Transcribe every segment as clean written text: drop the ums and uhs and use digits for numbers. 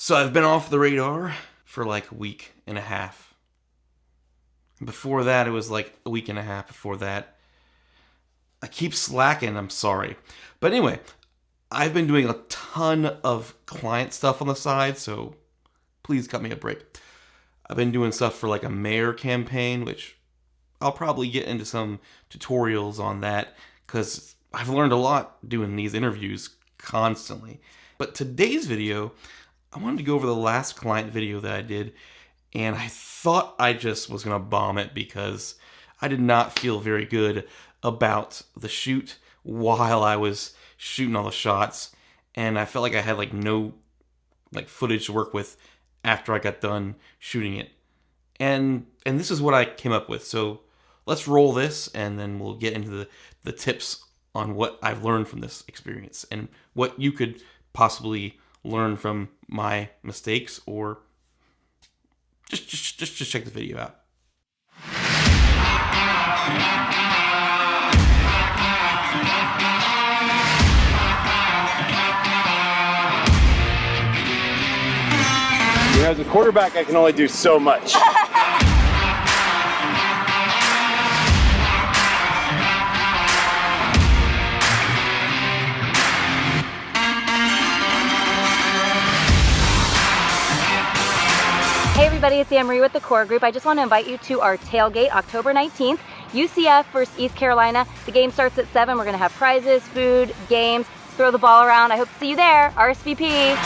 So I've been off the radar for like a week and a half. Before that, it was like a week and a half before that. I keep slacking, I'm sorry. But anyway, I've been doing a ton of client stuff on the side, so please cut me a break. I've been doing stuff for like a mayor campaign, which I'll probably get into some tutorials on that because I've learned a lot doing these interviews constantly. But today's video, I wanted to go over the last client video that I did, and I thought I just was going to bomb it because I did not feel very good about the shoot while I was shooting all the shots, and I felt like I had like no footage to work with after I got done shooting it. And this is what I came up with. So let's roll this, and then we'll get into the tips on what I've learned from this experience and what you could possibly learn from my mistakes, or just check the video out. You know, as a quarterback, I can only do so much. Hey everybody, it's Anne Marie with the Core Group. I just want to invite you to our tailgate October 19th, UCF versus East Carolina. The game starts at 7. We're going to have prizes, food, games, throw the ball around. I hope to see you there. RSVP.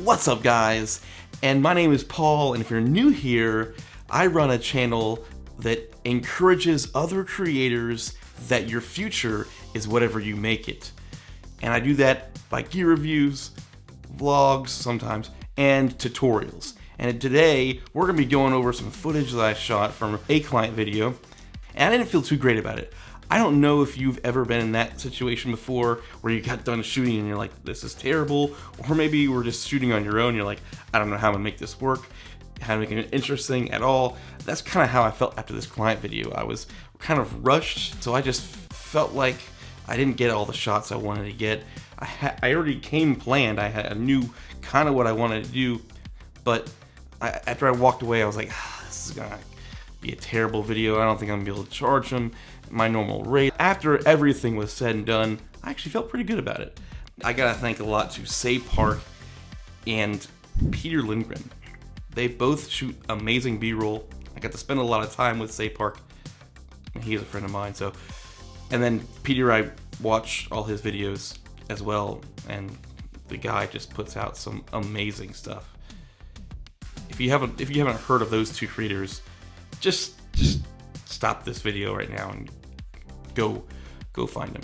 What's up, guys? And my name is Paul, and if you're new here, I run a channel that encourages other creators that your future is whatever you make it. And I do that by gear reviews, vlogs sometimes, and tutorials. And today, we're going to be going over some footage that I shot from a client video, and I didn't feel too great about it. I don't know if you've ever been in that situation before where you got done shooting and you're like, this is terrible, or maybe you were just shooting on your own, you're like, I don't know how I'm gonna make this work, how to make it interesting at all. That's kind of how I felt after this client video. I was kind of rushed, so I just felt like I didn't get all the shots I wanted to get. I already came planned, I knew kind of what I wanted to do, but after I walked away, I was like, this is gonna be a terrible video. I don't think I'm gonna be able to charge them my normal rate. After everything was said and done, I actually felt pretty good about it. I gotta thank a lot to Say Park and Peter Lindgren. They both shoot amazing B-roll. I got to spend a lot of time with Say Park, and he is a friend of mine. So, and then Peter, I watch all his videos as well, and the guy just puts out some amazing stuff. If you haven't heard of those two creators, just stop this video right now and go find them.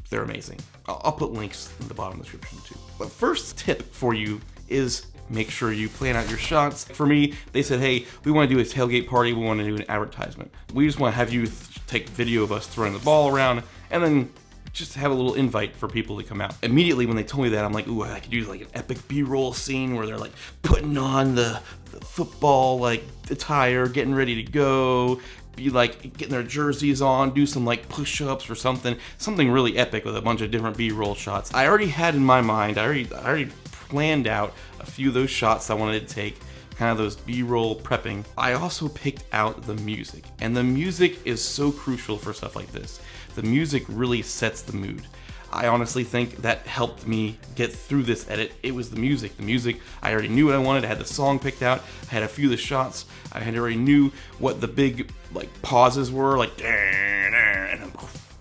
They're amazing. I'll put links in the bottom of the description too. But first tip for you is make sure you plan out your shots. For me, they said, hey, we want to do a tailgate party, we want to do an advertisement. We just want to have you take video of us throwing the ball around, and then just have a little invite for people to come out. Immediately when they told me that, I'm like, ooh, I could do like an epic B-roll scene where they're like putting on the football like attire, getting ready to go, be like getting their jerseys on, do some like push-ups or something really epic with a bunch of different B-roll shots. I already had in my mind, I already planned out a few of those shots I wanted to take, kind of those B-roll prepping. I also picked out the music, and the music is so crucial for stuff like this. The music really sets the mood. I honestly think that helped me get through this edit. It was the music. The music, I already knew what I wanted. I had the song picked out. I had a few of the shots. I had already knew what the big like pauses were, like, you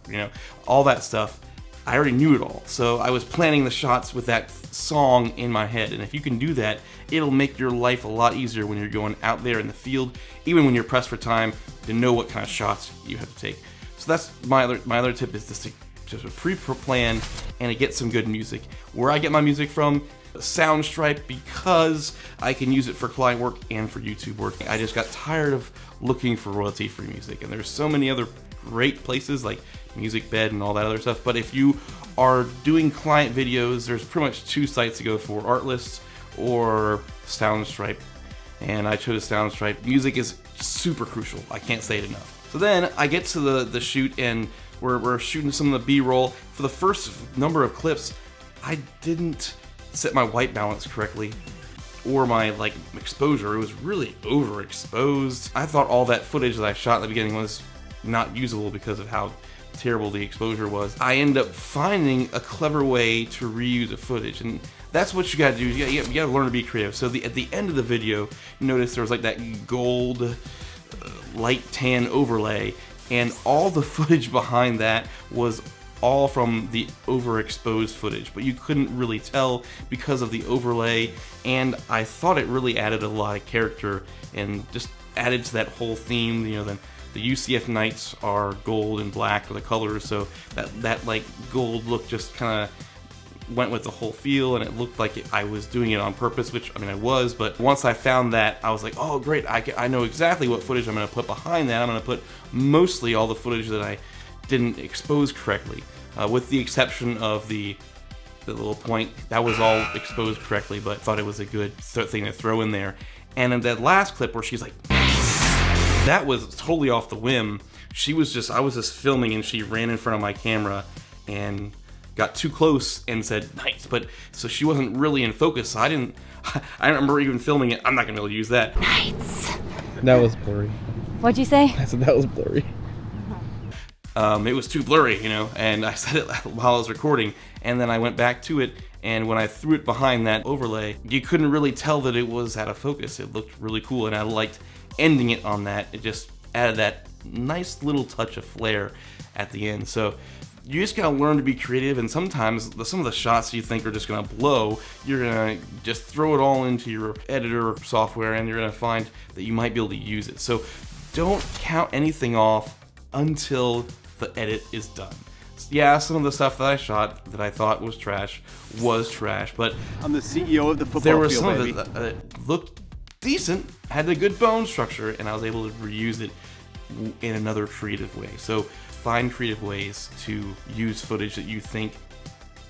know, all that stuff. I already knew it all. So I was planning the shots with that song in my head. And if you can do that, it'll make your life a lot easier when you're going out there in the field, even when you're pressed for time, to know what kind of shots you have to take. So that's my other tip, is just to just a pre-plan, and it gets some good music. Where I get my music from, Soundstripe, because I can use it for client work and for YouTube work. I just got tired of looking for royalty-free music, and there's so many other great places like MusicBed and all that other stuff. But if you are doing client videos, there's pretty much 2 sites to go for: Artlist or Soundstripe. And I chose Soundstripe. Music is super crucial. I can't say it enough. So then I get to the shoot, and we're shooting some of the B-roll. For the first number of clips, I didn't set my white balance correctly or my exposure. It was really overexposed. I thought all that footage that I shot at the beginning was not usable because of how terrible the exposure was. I end up finding a clever way to reuse the footage, and that's what you gotta do. You gotta learn to be creative. So at the end of the video, you notice there was like that gold light tan overlay, and all the footage behind that was all from the overexposed footage, but you couldn't really tell because of the overlay, and I thought it really added a lot of character and just added to that whole theme. You know, the UCF Knights are gold and black for the colors, so that like gold look just kind of went with the whole feel, and it looked like I was doing it on purpose, which I mean I was. But once I found that, I was like, oh great, I know exactly what footage I'm going to put behind that. I'm going to put mostly all the footage that I didn't expose correctly, with the exception of the little point. That was all exposed correctly, but I thought it was a good thing to throw in there. And in that last clip where she's like, that was totally off the whim. I was just filming, and she ran in front of my camera and got too close and said nice, but so she wasn't really in focus. So I don't remember even filming it. I'm not gonna be able to use that. Nice. That was blurry. What'd you say? I said that was blurry. It was too blurry, you know, and I said it while I was recording, and then I went back to it, and when I threw it behind that overlay, you couldn't really tell that it was out of focus. It looked really cool, and I liked ending it on that. It just added that nice little touch of flair at the end. So you just gotta learn to be creative, and sometimes some of the shots you think are just gonna blow, you're gonna just throw it all into your editor software, and you're gonna find that you might be able to use it. So don't count anything off until the edit is done. Yeah, some of the stuff that I shot that I thought was trash, but I'm the CEO of the football there was field, some baby. of it that looked decent, had a good bone structure, and I was able to reuse it in another creative way. So find creative ways to use footage that you think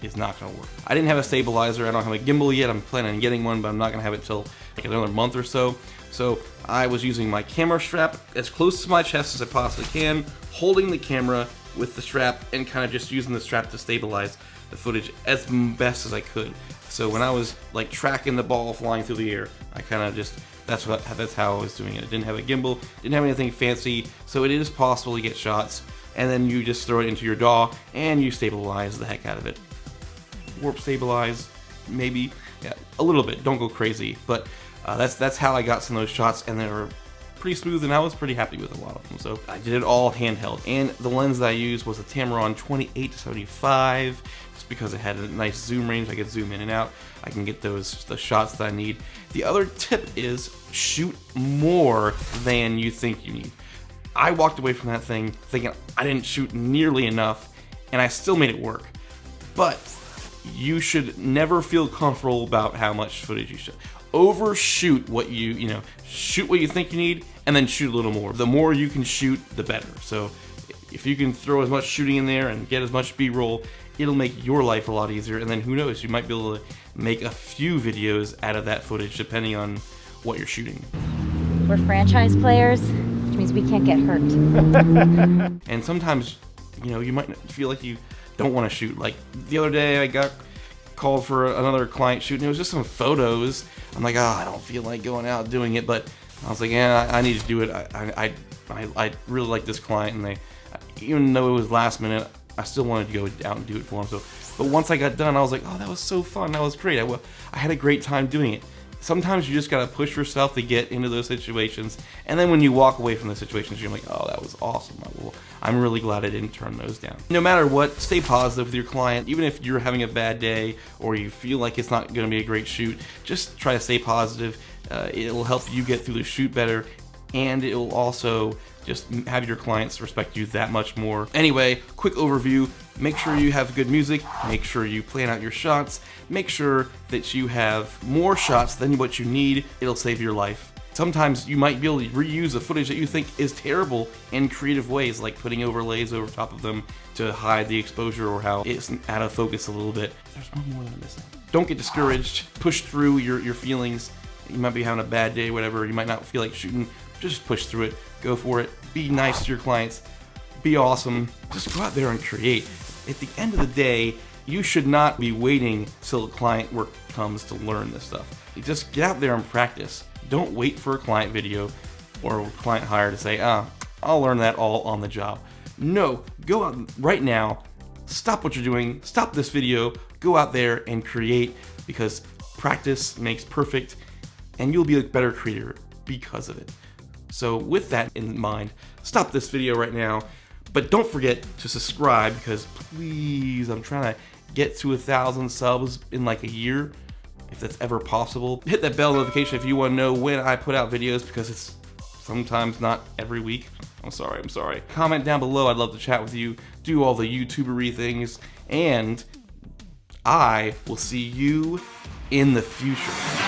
is not going to work. I didn't have a stabilizer. I don't have a gimbal yet. I'm planning on getting one, but I'm not going to have it till like another month or so. So I was using my camera strap as close to my chest as I possibly can, holding the camera with the strap and kind of just using the strap to stabilize the footage as best as I could. So when I was like tracking the ball flying through the air, I kind of just, that's how I was doing it. It didn't have a gimbal, didn't have anything fancy, so it is possible to get shots, and then you just throw it into your DAW and you stabilize the heck out of it. Warp stabilize, maybe, yeah, a little bit. Don't go crazy, but that's how I got some of those shots, and they were pretty smooth, and I was pretty happy with a lot of them. So I did it all handheld, and the lens that I used was a Tamron 28-75, just because it had a nice zoom range. I could zoom in and out. I can get the shots that I need. The other tip is shoot more than you think you need. I walked away from that thing thinking I didn't shoot nearly enough, and I still made it work. But you should never feel comfortable about how much footage you shoot. Overshoot what shoot what you think you need, and then shoot a little more. The more you can shoot, the better. So if you can throw as much shooting in there and get as much B-roll, it'll make your life a lot easier, and then who knows, you might be able to make a few videos out of that footage depending on what you're shooting. We're franchise players, which means we can't get hurt. And sometimes, you might feel like you don't want to shoot. Like the other day, I got called for another client shoot, and it was just some photos. I'm like, I don't feel like going out doing it, but I was like, yeah, I need to do it. I really like this client, and they, even though it was last minute, I still wanted to go out and do it for them. So, but once I got done, I was like, oh, that was so fun. That was great. I had a great time doing it. Sometimes you just gotta push yourself to get into those situations, and then when you walk away from the situations, you're like, oh, that was awesome. I'm really glad I didn't turn those down. No matter what, stay positive with your client. Even if you're having a bad day or you feel like it's not gonna be a great shoot, just try to stay positive. It'll help you get through the shoot better, and it will also just have your clients respect you that much more. Anyway, quick overview. Make sure you have good music. Make sure you plan out your shots. Make sure that you have more shots than what you need. It'll save your life. Sometimes you might be able to reuse the footage that you think is terrible in creative ways, like putting overlays over top of them to hide the exposure or how it's out of focus a little bit. There's one more that I'm missing. Don't get discouraged. Push through your feelings. You might be having a bad day, whatever. You might not feel like shooting. Just push through it. Go for it. Be nice to your clients. Be awesome. Just go out there and create. At the end of the day, you should not be waiting till a client work comes to learn this stuff. You just get out there and practice. Don't wait for a client video or a client hire to say, I'll learn that all on the job. No, go out right now. Stop what you're doing. Stop this video. Go out there and create, because practice makes perfect, and you'll be a better creator because of it. So with that in mind, stop this video right now, but don't forget to subscribe, because please, I'm trying to get to 1,000 subs in like a year, if that's ever possible. Hit that bell notification if you want to know when I put out videos, because it's sometimes not every week. I'm sorry. Comment down below. I'd love to chat with you, do all the YouTubery things, and I will see you in the future.